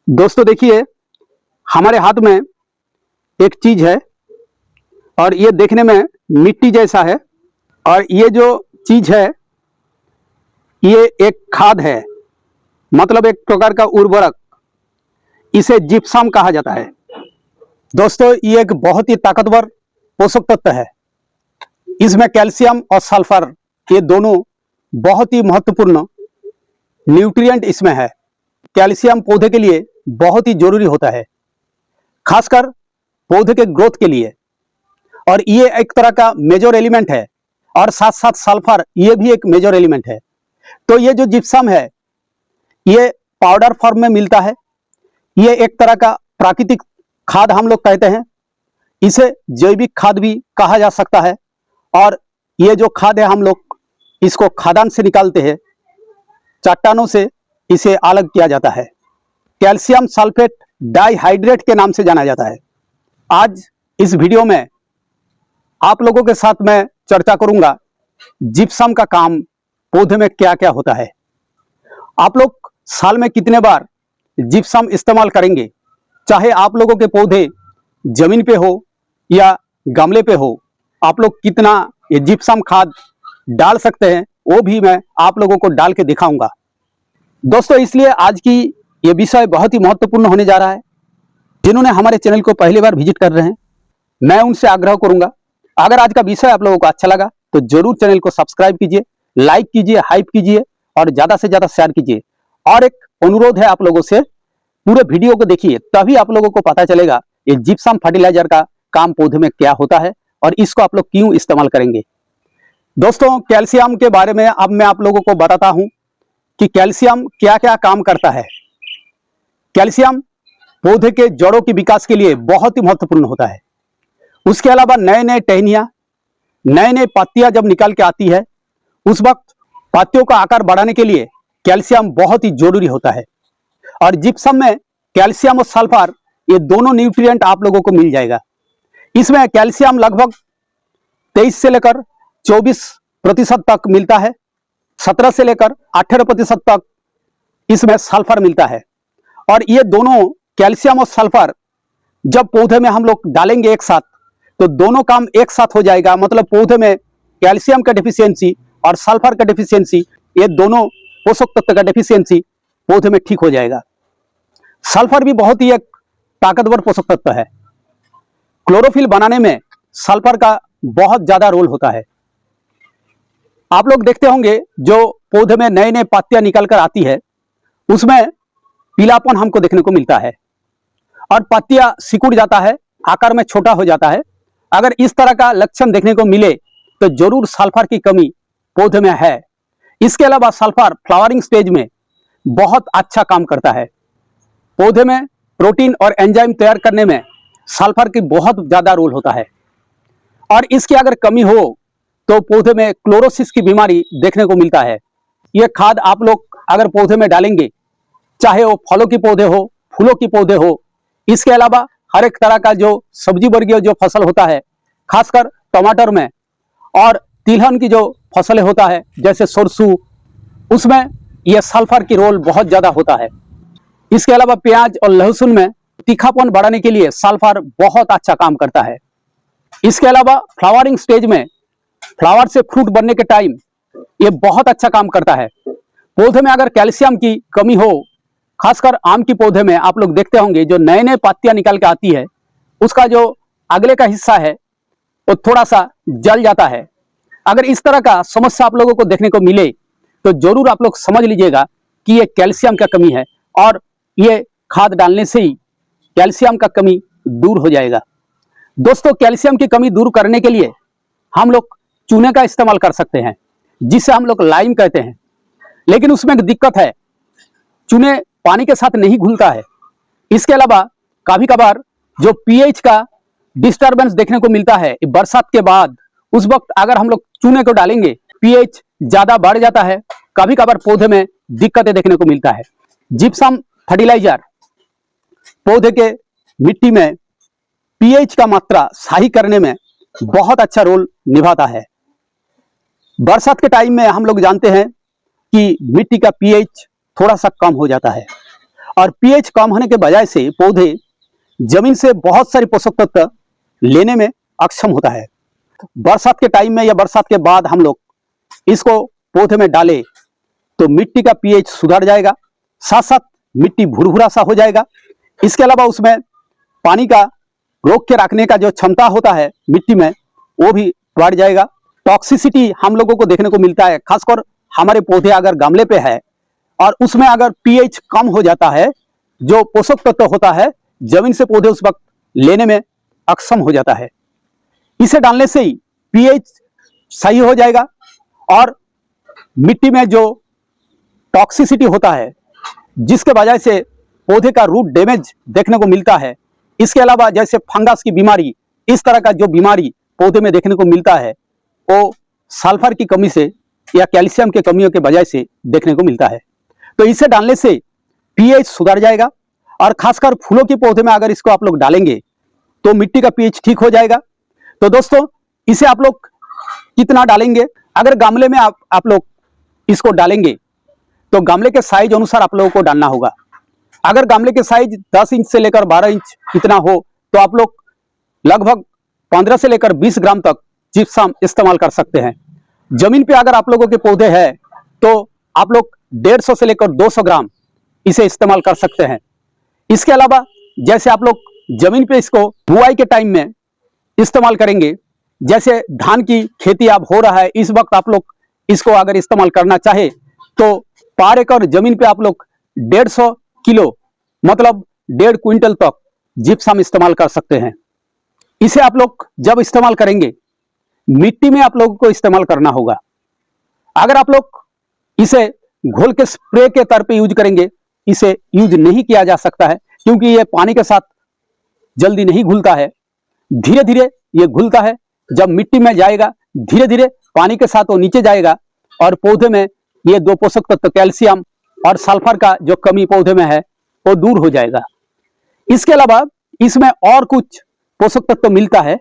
दोस्तों देखिए, हमारे हाथ में एक चीज है और ये देखने में मिट्टी जैसा है। और ये जो चीज है ये एक खाद है, मतलब एक प्रकार का उर्वरक। इसे जिप्सम कहा जाता है। दोस्तों ये एक बहुत ही ताकतवर पोषक तत्व है। इसमें कैल्शियम और सल्फर ये दोनों बहुत ही महत्वपूर्ण न्यूट्रिएंट इसमें है। कैल्शियम पौधे के लिए बहुत ही जरूरी होता है, खासकर पौधे के ग्रोथ के लिए। और ये एक तरह का मेजर एलिमेंट है और साथ साथ सल्फर ये भी एक मेजर एलिमेंट है। तो ये जो जिप्सम है ये पाउडर फॉर्म में मिलता है। ये एक तरह का प्राकृतिक खाद हम लोग कहते हैं। इसे जैविक खाद भी कहा जा सकता है। और ये जो खाद है हम लोग इसको खादान से निकालते हैं, चट्टानों से इसे अलग किया जाता है। कैल्शियम सल्फेट डाइहाइड्रेट के नाम से जाना जाता है। आज इस वीडियो में आप लोगों के साथ मैं चर्चा करूंगा जिप्सम का काम पौधे में क्या क्या होता है। आप लोग साल में कितने बार जिप्सम इस्तेमाल करेंगे, चाहे आप लोगों के पौधे जमीन पे हो या गमले पे हो, आप लोग कितना ये जिप्सम खाद डाल सकते हैं वो भी मैं आप लोगों को डाल के दिखाऊंगा। दोस्तों इसलिए आज की ये विषय बहुत ही महत्वपूर्ण होने जा रहा है। जिन्होंने हमारे चैनल को पहली बार विजिट कर रहे हैं, मैं उनसे आग्रह करूंगा, अगर आज का विषय आप लोगों को अच्छा लगा तो जरूर चैनल को सब्सक्राइब कीजिए, लाइक कीजिए, हाइप कीजिए और ज्यादा से ज्यादा शेयर कीजिए। और एक अनुरोध है आप लोगों से, पूरे वीडियो को देखिए, तभी आप लोगों को पता चलेगा ये जिप्सम फर्टिलाइजर का काम पौधे में क्या होता है और इसको आप लोग क्यों इस्तेमाल करेंगे। दोस्तों कैल्शियम के बारे में अब मैं आप लोगों को बताता हूं कि कैल्शियम क्या क्या काम करता है। कैल्शियम पौधे के जड़ों के विकास के लिए बहुत ही महत्वपूर्ण होता है। उसके अलावा नए नए टहनियां, नए नए पत्तियां जब निकल के आती है उस वक्त पत्तियों का आकार बढ़ाने के लिए कैल्शियम बहुत ही जरूरी होता है। और जिप्सम में कैल्शियम और सल्फर ये दोनों न्यूट्रिएंट आप लोगों को मिल जाएगा। इसमें कैल्शियम लगभग 23 से लेकर 24% तक मिलता है, 17 से लेकर 18% तक इसमें सल्फर मिलता है। और ये दोनों कैल्शियम और सल्फर जब पौधे में हम लोग डालेंगे एक साथ तो दोनों काम एक साथ हो जाएगा। मतलब पौधे में कैल्शियम का डेफिशिएंसी और सल्फर का डेफिशिएंसी, ये दोनों पोषक तत्व का डेफिशिएंसी पौधे में ठीक हो जाएगा। सल्फर भी बहुत ही एक ताकतवर पोषक तत्व है। क्लोरोफिल बनाने में सल्फर का बहुत ज्यादा रोल होता है। आप लोग देखते होंगे जो पौधे में नए नए पत्तियां निकल कर आती है उसमें पीलापन हमको देखने को मिलता है और पत्तियां सिकुड़ जाता है, आकार में छोटा हो जाता है। अगर इस तरह का लक्षण देखने को मिले तो जरूर सल्फर की कमी पौधे में है। इसके अलावा सल्फर फ्लावरिंग स्टेज में बहुत अच्छा काम करता है। पौधे में प्रोटीन और एंजाइम तैयार करने में सल्फर की बहुत ज्यादा रोल होता है। और इसकी अगर कमी हो तो पौधे में क्लोरोसिस की बीमारी देखने को मिलता है। यह खाद आप लोग अगर पौधे में डालेंगे, चाहे वो फलों के पौधे हो, फूलों के पौधे हो, इसके अलावा हर एक तरह का जो सब्जी वर्गीय जो फसल होता है, खासकर टमाटर में और तिलहन की जो फसलें होता है जैसे सरसों, उसमें यह सल्फर की रोल बहुत ज्यादा होता है। इसके अलावा प्याज और लहसुन में तीखापन बढ़ाने के लिए सल्फर बहुत अच्छा काम करता है। इसके अलावा फ्लावरिंग स्टेज में फ्लावर से फ्रूट बनने के टाइम ये बहुत अच्छा काम करता है। पौधे में अगर कैल्शियम की कमी हो, खासकर आम के पौधे में आप लोग देखते होंगे जो नए नए पत्तियां निकल के आती है उसका जो अगले का हिस्सा है वो थोड़ा सा जल जाता है। अगर इस तरह का समस्या आप लोगों को देखने को मिले तो जरूर आप लोग समझ लीजिएगा कि ये कैल्शियम का कमी है और ये खाद डालने से ही कैल्शियम का कमी दूर हो जाएगा। दोस्तों कैल्शियम की कमी दूर करने के लिए हम लोग चूने का इस्तेमाल कर सकते हैं, जिसे हम लोग लाइम कहते हैं। लेकिन उसमें एक दिक्कत है, चूने पानी के साथ नहीं घुलता है। इसके अलावा कभी कभार जो पीएच का डिस्टरबेंस देखने को मिलता है बरसात के बाद, उस वक्त अगर हम लोग चूने को डालेंगे पीएच ज्यादा बढ़ जाता है, कभी कभार पौधे में दिक्कतें देखने को मिलता है। जिप्सम फर्टिलाइजर पौधे के मिट्टी में पीएच का मात्रा सही करने में बहुत अच्छा रोल निभाता है। बरसात के टाइम में हम लोग जानते हैं कि मिट्टी का पीएच थोड़ा सा कम हो जाता है और पीएच कम होने के बजाय से पौधे जमीन से बहुत सारे पोषक तत्व लेने में अक्षम होता है। बरसात के टाइम में या बरसात के बाद हम लोग इसको पौधे में डालें तो मिट्टी का पीएच सुधर जाएगा, साथ साथ मिट्टी भुरभुरा सा हो जाएगा। इसके अलावा उसमें पानी का रोक के रखने का जो क्षमता होता है मिट्टी में वो भी बढ़ जाएगा। टॉक्सिसिटी हम लोगों को देखने को मिलता है, खासकर हमारे पौधे अगर गमले पे है और उसमें अगर पीएच कम हो जाता है, जो पोषक तत्व होता है जमीन से पौधे उस वक्त लेने में अक्षम हो जाता है। इसे डालने से ही पीएच सही हो जाएगा और मिट्टी में जो टॉक्सिसिटी होता है जिसके वजह से पौधे का रूट डैमेज देखने को मिलता है, इसके अलावा जैसे फंगस की बीमारी, इस तरह का जो बीमारी पौधे में देखने को मिलता है वो सल्फर की कमी से या कैल्शियम की कमियों के वजह से देखने को मिलता है। तो इसे डालने से पीएच सुधर जाएगा और खासकर फूलों के पौधे में अगर इसको आप लोग डालेंगे तो मिट्टी का पीएच ठीक हो जाएगा। तो दोस्तों इसे आप लोग कितना डालेंगे, अगर गमले में आप लोग इसको डालेंगे तो गमले के साइज अनुसार आप लोगों को डालना होगा। अगर गमले के साइज 10 इंच से लेकर 12 इंच इतना हो तो आप लोग लगभग 15 से लेकर 20 ग्राम तक जिप्सम इस्तेमाल कर सकते हैं। जमीन पे अगर आप लोगों के पौधे हैं तो आप लोग 150 से लेकर 200 ग्राम इसे इस्तेमाल कर सकते हैं। इसके अलावा जैसे आप लोग जमीन पे इसको बुआई के टाइम में इस्तेमाल करेंगे, जैसे धान की खेती अब हो रहा है, इस वक्त आप लोग इसको अगर इस्तेमाल करना चाहे तो पर एकड़ जमीन पे आप लोग 150 किलो मतलब 1.5 क्विंटल तक जिप्सम इस्तेमाल कर सकते हैं। इसे आप लोग जब इस्तेमाल करेंगे मिट्टी में आप लोगों को इस्तेमाल करना होगा। अगर आप लोग इसे घोल के स्प्रे के तौर पे यूज करेंगे, इसे यूज नहीं किया जा सकता है क्योंकि ये पानी के साथ जल्दी नहीं घुलता है, धीरे धीरे ये घुलता है। जब मिट्टी में जाएगा धीरे धीरे पानी के साथ वो नीचे जाएगा और पौधे में ये दो पोषक तत्व कैल्शियम और सल्फर का जो कमी पौधे में है वो दूर हो जाएगा। इसके अलावा इसमें और कुछ पोषक तत्व मिलता है,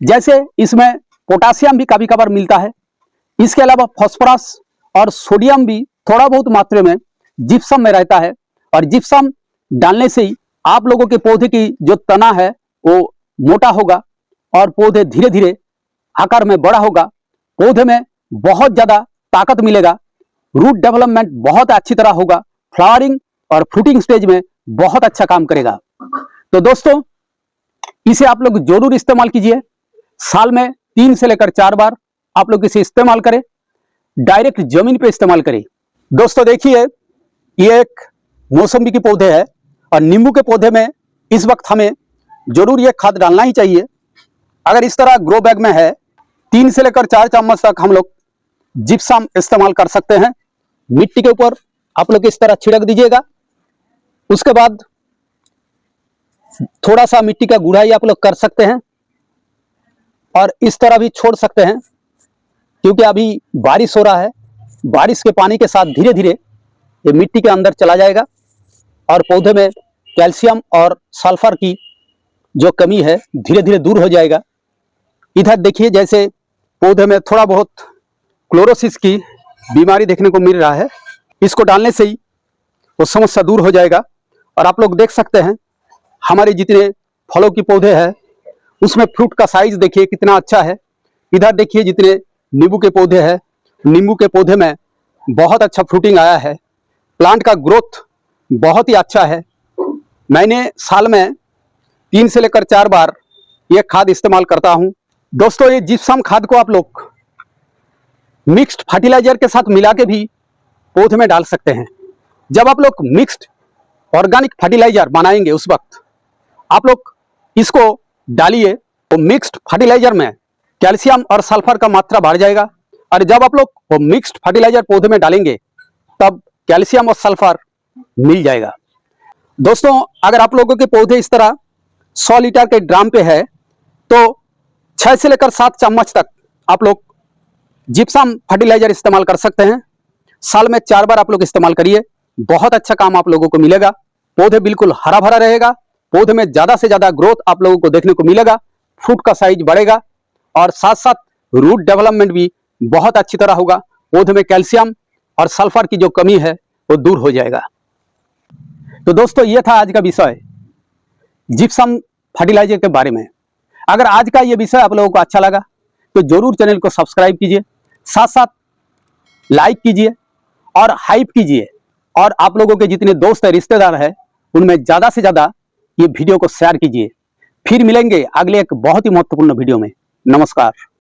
जैसे इसमें पोटासियम भी कभी कभार मिलता है। इसके अलावा फास्फोरस और सोडियम भी थोड़ा बहुत मात्रा में जिप्सम में रहता है और जिप्सम डालने से ही आप लोगों के पौधे की जो तना है वो मोटा होगा और पौधे धीरे धीरे आकार में बड़ा होगा, पौधे में बहुत ज्यादा ताकत मिलेगा, रूट डेवलपमेंट बहुत अच्छी तरह होगा, फ्लावरिंग और फ्रूटिंग स्टेज में बहुत अच्छा काम करेगा। तो दोस्तों इसे आप लोग जरूर इस्तेमाल कीजिए। साल में 3 से लेकर 4 बार आप लोग इसे इस्तेमाल करें, डायरेक्ट जमीन पे इस्तेमाल करें। दोस्तों देखिए ये एक मौसम्बी के पौधे है और नींबू के पौधे में इस वक्त हमें जरूर ये खाद डालना ही चाहिए। अगर इस तरह ग्रो बैग में है 3 से लेकर 4 चम्मच तक हम लोग जिप्सम इस्तेमाल कर सकते हैं। मिट्टी के ऊपर आप लोग इस तरह छिड़क दीजिएगा, उसके बाद थोड़ा सा मिट्टी का गुड़ाई आप लोग कर सकते हैं और इस तरह भी छोड़ सकते हैं क्योंकि अभी बारिश हो रहा है। बारिश के पानी के साथ धीरे धीरे ये मिट्टी के अंदर चला जाएगा और पौधे में कैल्शियम और सल्फर की जो कमी है धीरे धीरे दूर हो जाएगा। इधर देखिए जैसे पौधे में थोड़ा बहुत क्लोरोसिस की बीमारी देखने को मिल रहा है, इसको डालने से ही वो समस्या दूर हो जाएगा। और आप लोग देख सकते हैं हमारे जितने फलों के पौधे हैं उसमें फ्रूट का साइज देखिए कितना अच्छा है। इधर देखिए जितने नींबू के पौधे हैं, नींबू के पौधे में बहुत अच्छा फ्रूटिंग आया है, प्लांट का ग्रोथ बहुत ही अच्छा है। मैंने साल में 3 से लेकर 4 बार ये खाद इस्तेमाल करता हूं। दोस्तों ये जिप्सम खाद को आप लोग मिक्स्ड फर्टिलाइजर के साथ मिला के भी पौधे में डाल सकते हैं। जब आप लोग मिक्स्ड ऑर्गेनिक फर्टिलाइजर बनाएंगे उस वक्त आप लोग इसको डालिए तो मिक्स्ड फर्टिलाइजर में कैल्शियम और सल्फर का मात्रा बढ़ जाएगा और जब आप लोग वो मिक्स्ड फर्टिलाइजर पौधे में डालेंगे तब कैल्शियम और सल्फर मिल जाएगा। दोस्तों अगर आप लोगों के पौधे इस तरह 100 लीटर के ड्राम पे है तो 6 से लेकर 7 चम्मच तक आप लोग जिप्सम फर्टिलाइजर इस्तेमाल कर सकते हैं। साल में 4 बार आप लोग इस्तेमाल करिए, बहुत अच्छा काम आप लोगों को मिलेगा। पौधे बिल्कुल हरा भरा रहेगा, पौधे में ज्यादा से ज्यादा ग्रोथ आप लोगों को देखने को मिलेगा, फ्रूट का साइज बढ़ेगा और साथ साथ रूट डेवलपमेंट भी बहुत अच्छी तरह होगा। पौधे में कैल्शियम और सल्फर की जो कमी है वो दूर हो जाएगा। तो दोस्तों ये था आज का विषय जिप्सम फर्टिलाइजर के बारे में। अगर आज का ये विषय आप लोगों को अच्छा लगा तो जरूर चैनल को सब्सक्राइब कीजिए, साथ साथ लाइक कीजिए और हाइप कीजिए, और आप लोगों के जितने दोस्त है, रिश्तेदार है, उनमें ज़्यादा से ज़्यादा ये वीडियो को शेयर कीजिए। फिर मिलेंगे अगले एक बहुत ही महत्वपूर्ण वीडियो में। नमस्कार।